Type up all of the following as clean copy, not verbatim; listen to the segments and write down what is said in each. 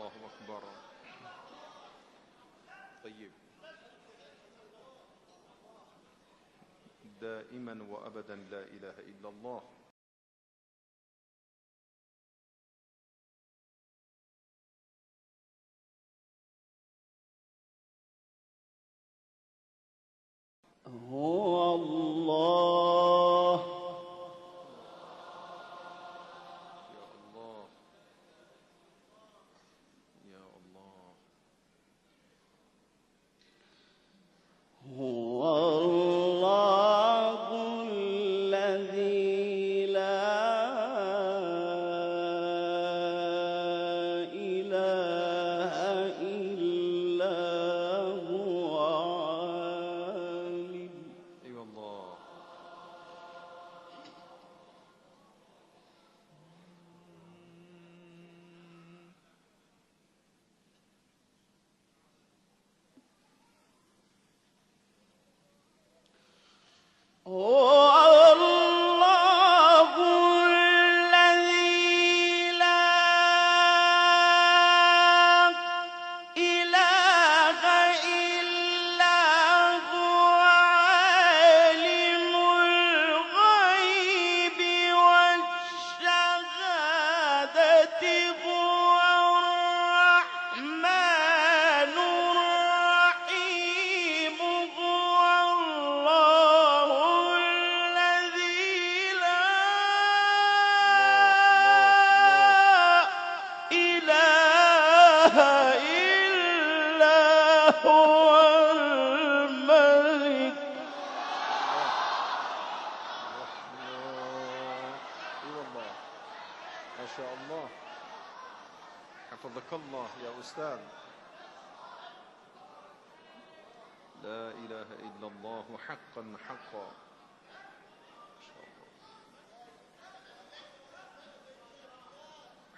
الله أكبر. طيب، دائما وأبدا لا إله إلا الله. هو الله. يا الله يا الله. هو الله الذي لا إله إلا هو عالم. أي والله. هو الله الذي لا إله إلا هو عالم الغيب والشهادة. هو الرحمن الرحيم. هو الله الذي لا إله إلا هو الملك. أي والله. ما شاء الله. حفظك الله يا أستاذ. لا إله إلا الله حقا حقا. ما شاء الله.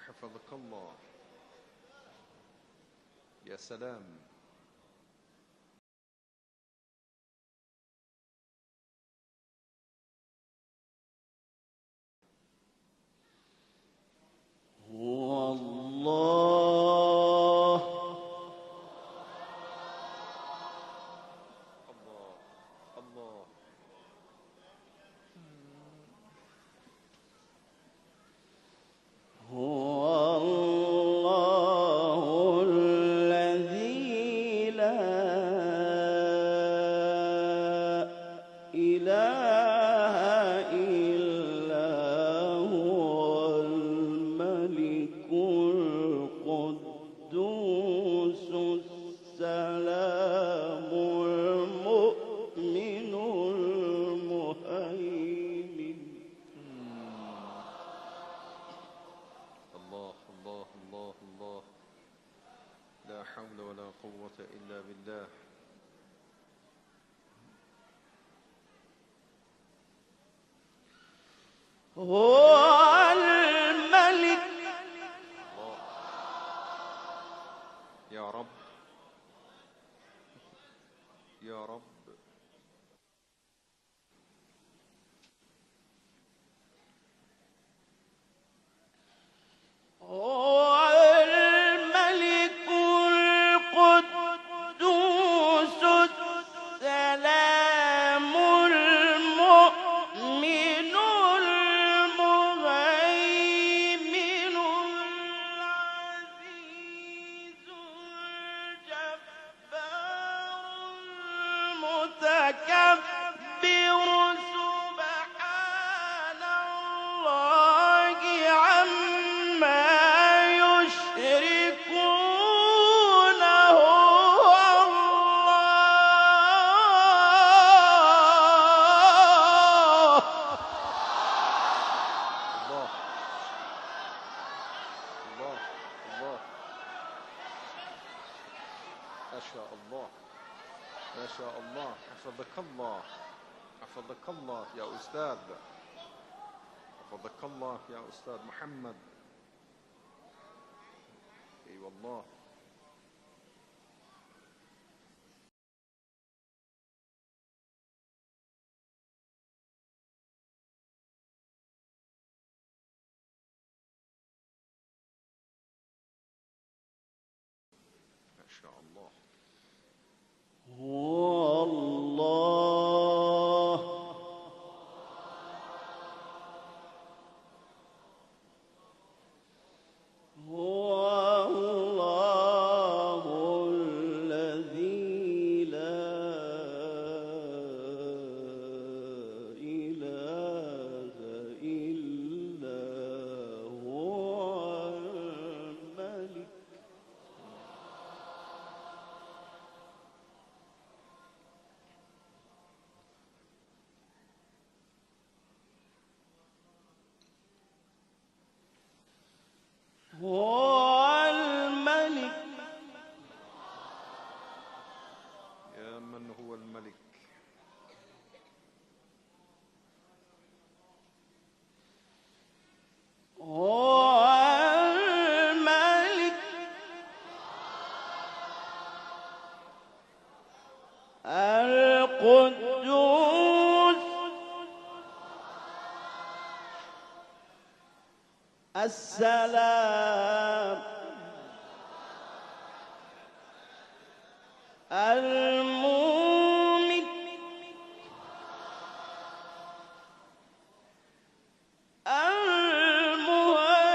حفظك الله. يا سلام. هو الله. الله الله. هو الله الذي لا إله إلا هو الملك القدوس السلام المؤمن المهيمن. الله الله الله الله. لا حول ولا قوة إلا بالله. هو الملك. الله. يا رب يا رب. هو الملك القدوس السلام المؤمن المهيمن العزيز الجبار المتكبر. سبحان الله عما يشركون. هو الله. الله الله الله. ما شاء الله ما شاء الله. حفظك الله حفظك الله يا أستاذ. حفظك الله يا أستاذ محمد. أي والله. السلام المؤمن المهيمن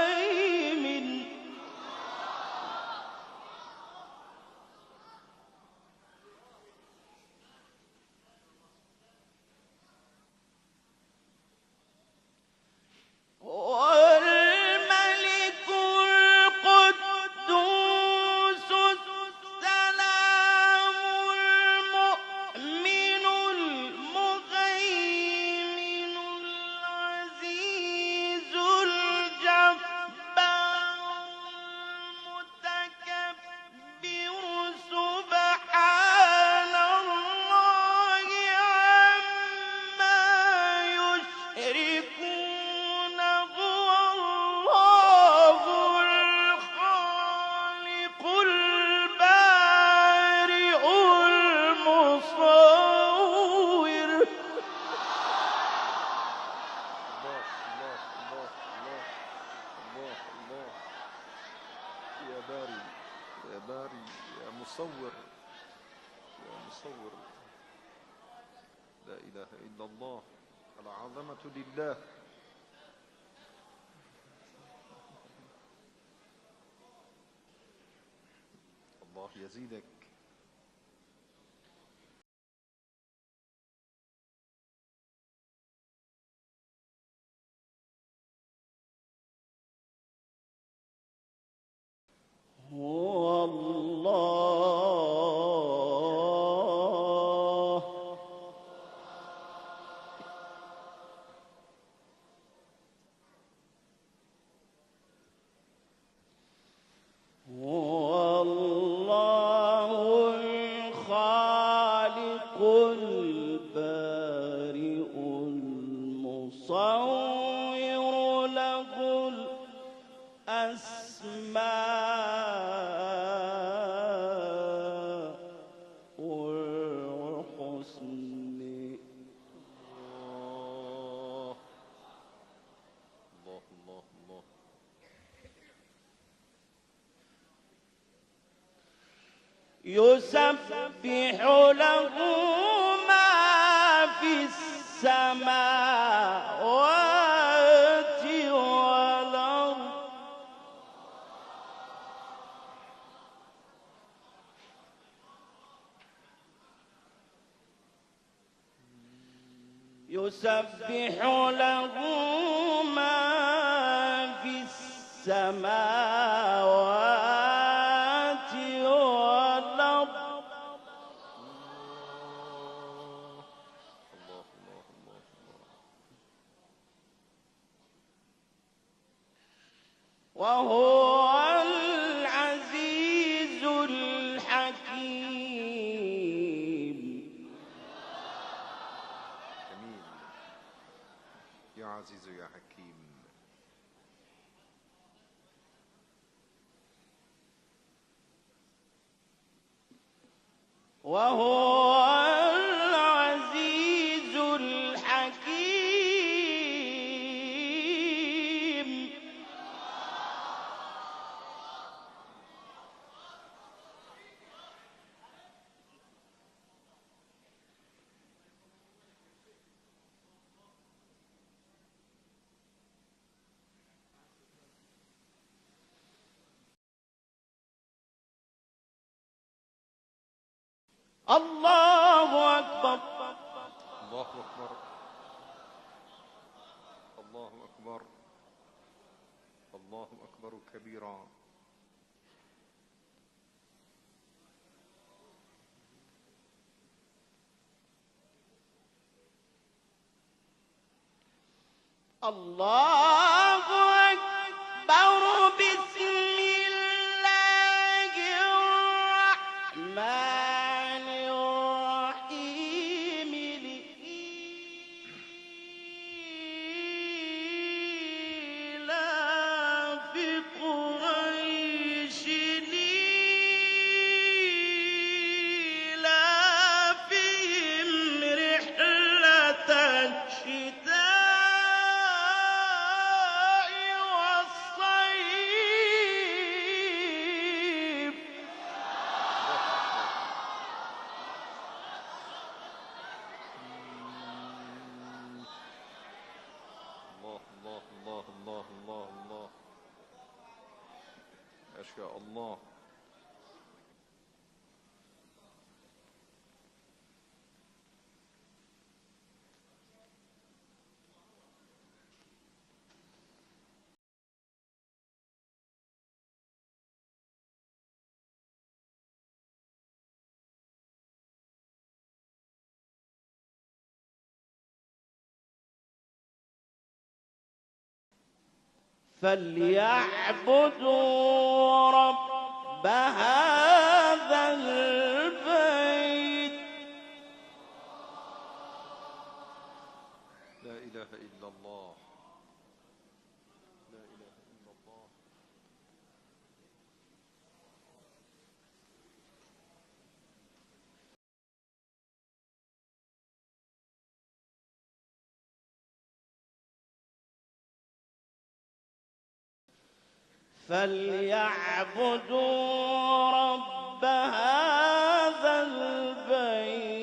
والملك القدوس السلام المؤمن المهيمن العزيز الجبار المتكبر سبحان الله عما يشركون هو الله الخالق البارئ المصور. الله الله الله الله الله الله. يا باري يا باري يا مصور يا مصور. لا إله إلا الله. العظمة لله. الله يزيدك. هو الله هو الله الخالق البارئ المصور له الأسماء الحسنى. الله الله الله الله. يسبح له ما في السماوات والأرض يسبح له ما في السماوات والأرض الله الله الله الله. وهو العزيز الحكيم. جميل. يا عزيز يا حكيم. وهو العزيز الحكيم. الله أكبر. الله أكبر. الله أكبر. الله أكبر كبيرا. الله أكبر. بسم الله الرحمن الرحيم. لإيلاف قريش إيلافهم رحلة الشتاء شاء الله. فليعبدوا رب هذا البيت. لا إله إلا الله. لا إله إلا الله. فليعبدوا رب هذا البيت.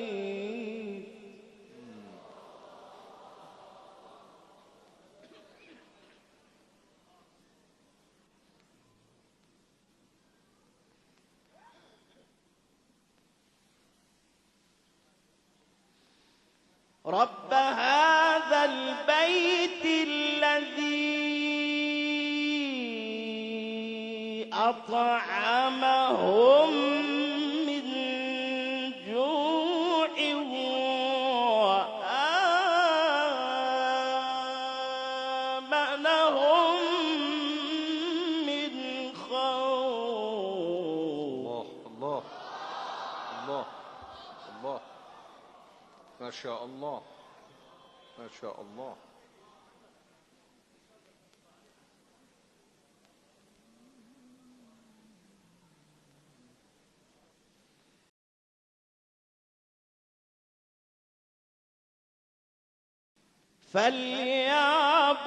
رب هذا البيت الذي أطعمهم من جوع وآمنهم من خوف. الله الله الله الله. ما شاء الله ما شاء الله.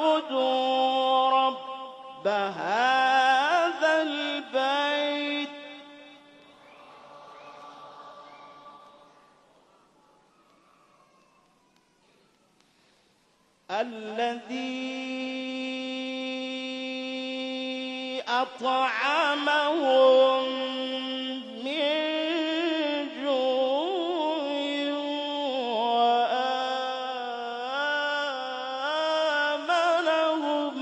فليعبدوا رب هذا البيت الذي أطعمهم من جوع وآمنهم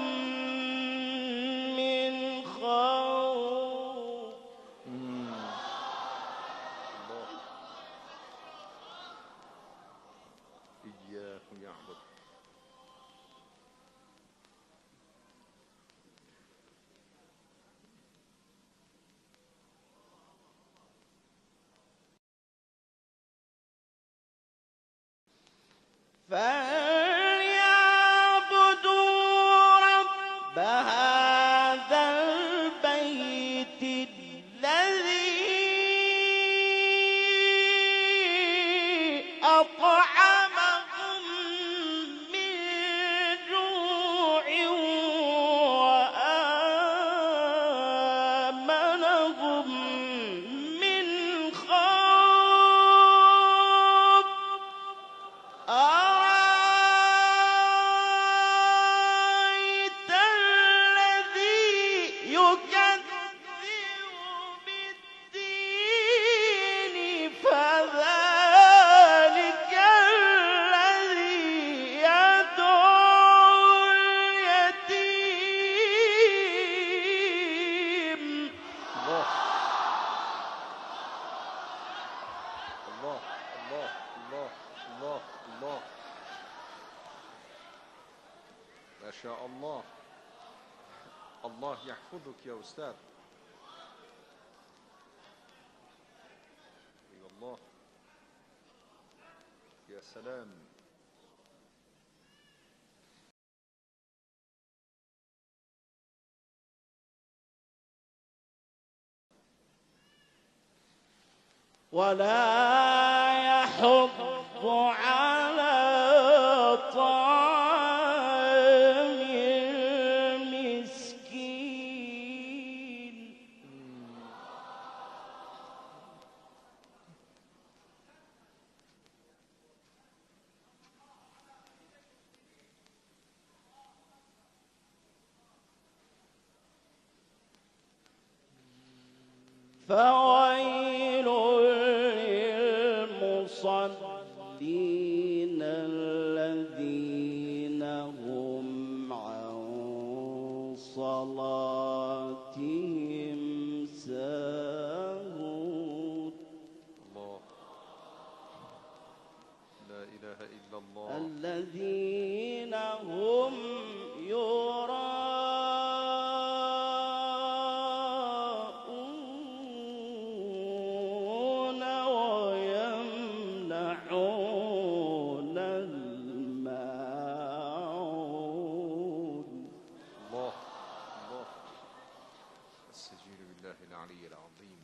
من خوف. الله. إياه يعبد. فليعبدوا رب هذا البيت الذي أطعمهم من جوع وآمنهم من خوف. أرأيت الذي يكذب بالدين فذلك الذي يدعو اليتيم. الله الله الله الله الله الله. ما شاء الله. الله يحفظك يا أستاذ. اي والله. يا سلام. ولا يحض على طعام المسكين. فويل للمصلين الذين هم عن صلاتهم ساهون. الله، لا إله إلا الله. الذين هم يراءون ويمنعون الماعون. الله الله، السجير بالله العلي العظيم.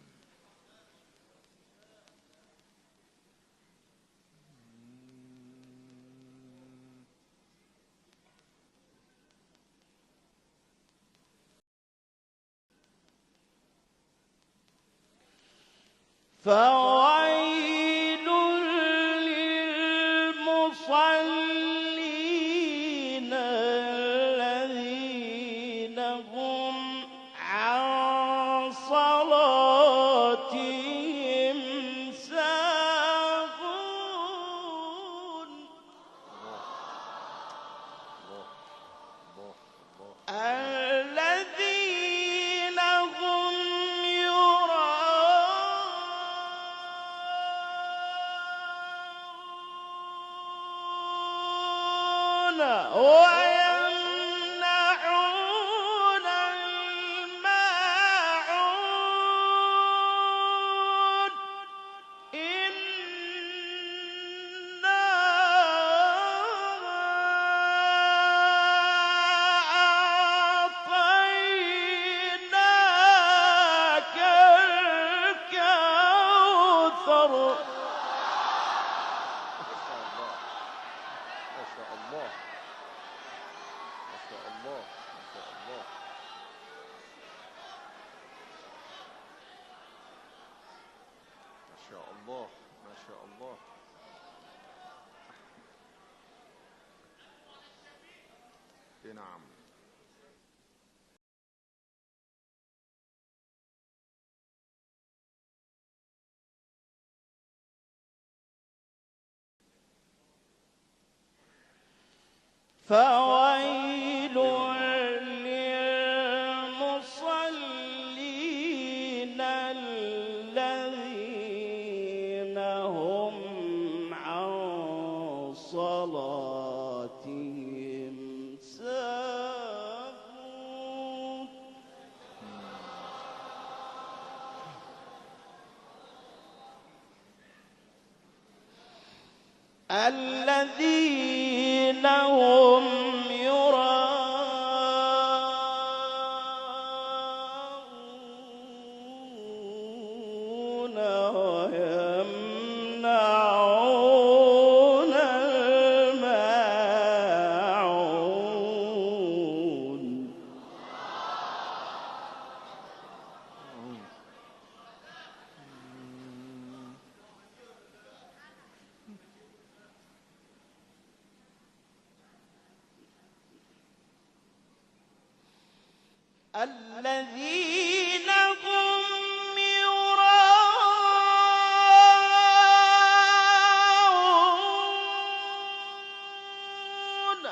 فويل للمصلين الذين هم عن صلاتهم ساهون. الله الله الله. الذين هم ويمنعون الماعون. إنا أعطيناك الكوثر. ما شاء الله، ما شاء الله، ما شاء الله، ما شاء الله، ما شاء الله. نعم. فويل للمصلين الذين هم عن صلاتهم ساهون. الذين هم يراءون ويمنعون الماعون. الذين هم يراءون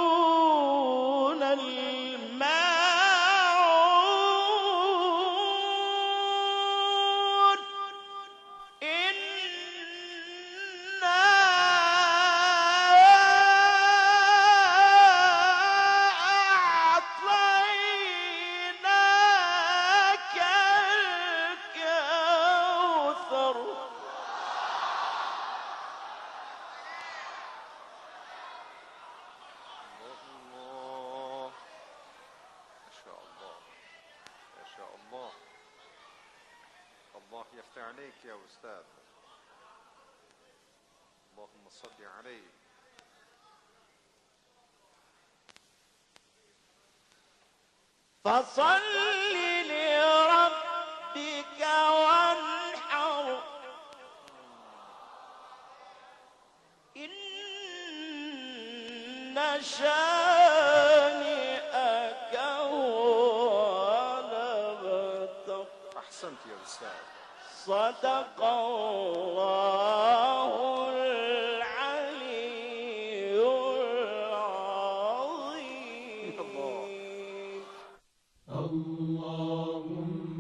ويمنعون الماعون. إنا أعطيناك الكوثر. الله، ما شاء الله، ما شاء الله. الله يفتح عليك يا أستاذ. اللهم صل عليه. فصل لربك وانحر. إن شانئك هو الأبتر. صدق الله